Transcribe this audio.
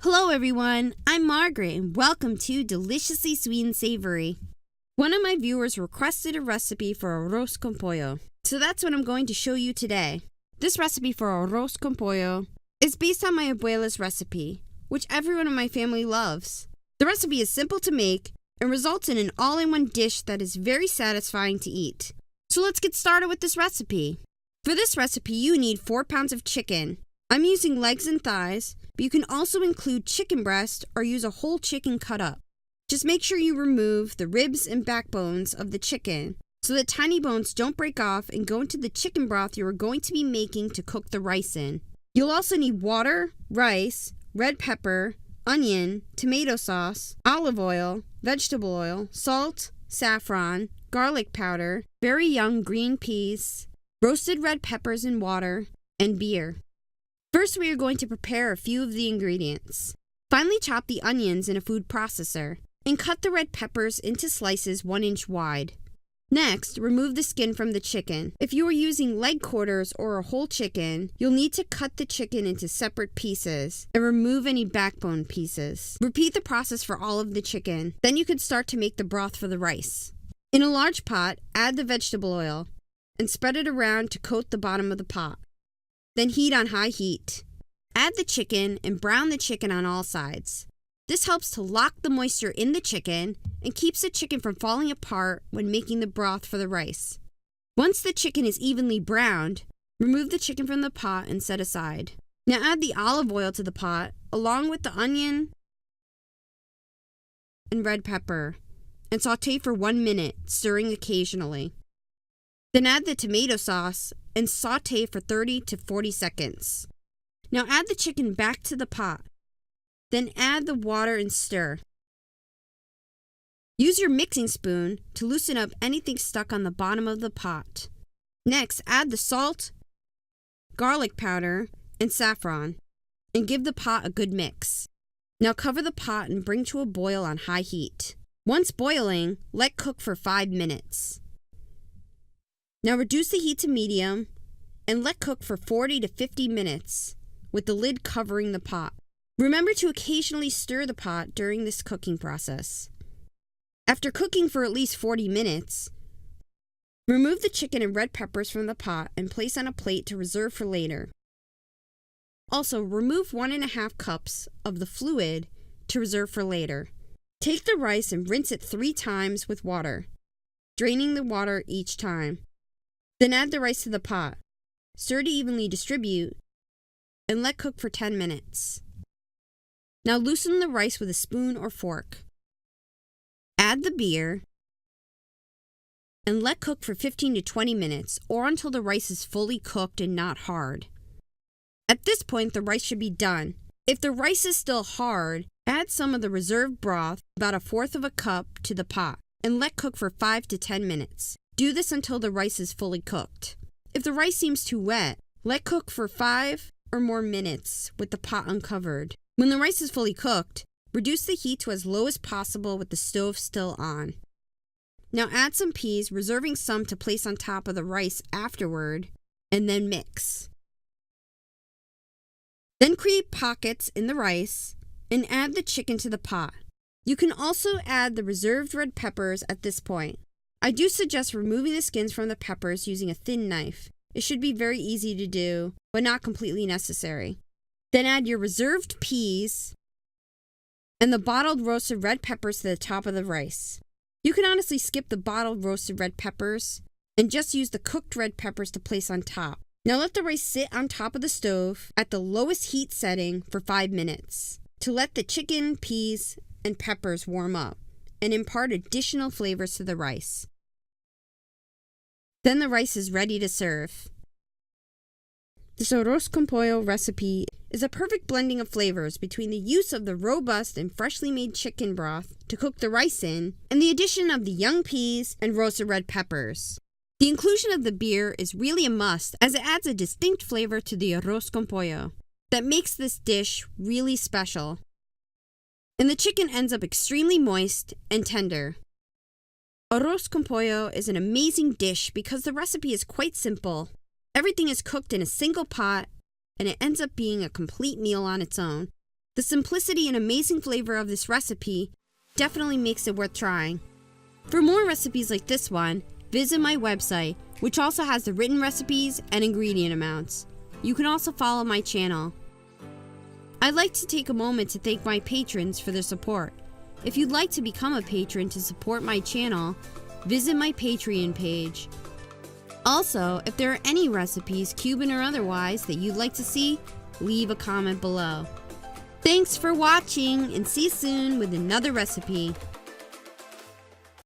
Hello everyone, I'm Margaret and welcome to Deliciously Sweet and Savory. One of my viewers requested a recipe for arroz con pollo, so that's what I'm going to show you today. This recipe for arroz con pollo is based on my abuela's recipe, which everyone in my family loves. The recipe is simple to make and results in an all-in-one dish that is very satisfying to eat. So let's get started with this recipe. For this recipe, you need 4 pounds of chicken. I'm using legs and thighs, but you can also include chicken breast or use a whole chicken cut up. Just make sure you remove the ribs and backbones of the chicken so that tiny bones don't break off and go into the chicken broth you are going to be making to cook the rice in. You'll also need water, rice, red pepper, onion, tomato sauce, olive oil, vegetable oil, salt, saffron, garlic powder, very young green peas, roasted red peppers in water, and beer. First, we are going to prepare a few of the ingredients. Finely chop the onions in a food processor and cut the red peppers into slices 1 inch wide. Next, remove the skin from the chicken. If you are using leg quarters or a whole chicken, you'll need to cut the chicken into separate pieces and remove any backbone pieces. Repeat the process for all of the chicken. Then you can start to make the broth for the rice. In a large pot, add the vegetable oil and spread it around to coat the bottom of the pot. Then heat on high heat. Add the chicken and brown the chicken on all sides. This helps to lock the moisture in the chicken and keeps the chicken from falling apart when making the broth for the rice. Once the chicken is evenly browned, remove the chicken from the pot and set aside. Now add the olive oil to the pot along with the onion and red pepper and saute for 1 minute, stirring occasionally. Then add the tomato sauce and saute for 30 to 40 seconds. Now add the chicken back to the pot. Then add the water and stir. Use your mixing spoon to loosen up anything stuck on the bottom of the pot. Next, add the salt, garlic powder, and saffron, and give the pot a good mix. Now cover the pot and bring to a boil on high heat. Once boiling, let cook for 5 minutes. Now reduce the heat to medium and let cook for 40 to 50 minutes with the lid covering the pot. Remember to occasionally stir the pot during this cooking process. After cooking for at least 40 minutes, remove the chicken and red peppers from the pot and place on a plate to reserve for later. Also, remove 1.5 cups of the fluid to reserve for later. Take the rice and rinse it 3 times with water, draining the water each time. Then add the rice to the pot. Stir to evenly distribute and let cook for 10 minutes. Now loosen the rice with a spoon or fork. Add the beer and let cook for 15 to 20 minutes or until the rice is fully cooked and not hard. At this point, the rice should be done. If the rice is still hard, add some of the reserved broth, about 1/4 cup, to the pot and let cook for 5 to 10 minutes. Do this until the rice is fully cooked. If the rice seems too wet, let cook for 5 or more minutes with the pot uncovered. When the rice is fully cooked, reduce the heat to as low as possible with the stove still on. Now add some peas, reserving some to place on top of the rice afterward, and then mix. Then create pockets in the rice and add the chicken to the pot. You can also add the reserved red peppers at this point. I do suggest removing the skins from the peppers using a thin knife. It should be very easy to do, but not completely necessary. Then add your reserved peas and the bottled roasted red peppers to the top of the rice. You can honestly skip the bottled roasted red peppers and just use the cooked red peppers to place on top. Now let the rice sit on top of the stove at the lowest heat setting for 5 minutes to let the chicken, peas, and peppers warm up and impart additional flavors to the rice. Then the rice is ready to serve. This arroz con pollo recipe is a perfect blending of flavors between the use of the robust and freshly made chicken broth to cook the rice in and the addition of the young peas and roasted red peppers. The inclusion of the beer is really a must as it adds a distinct flavor to the arroz con pollo that makes this dish really special. And the chicken ends up extremely moist and tender. Arroz con pollo is an amazing dish because the recipe is quite simple. Everything is cooked in a single pot, and it ends up being a complete meal on its own. The simplicity and amazing flavor of this recipe definitely makes it worth trying. For more recipes like this one, visit my website, which also has the written recipes and ingredient amounts. You can also follow my channel. I'd like to take a moment to thank my patrons for their support. If you'd like to become a patron to support my channel, visit my Patreon page. Also, if there are any recipes, Cuban or otherwise, that you'd like to see, leave a comment below. Thanks for watching, and see you soon with another recipe.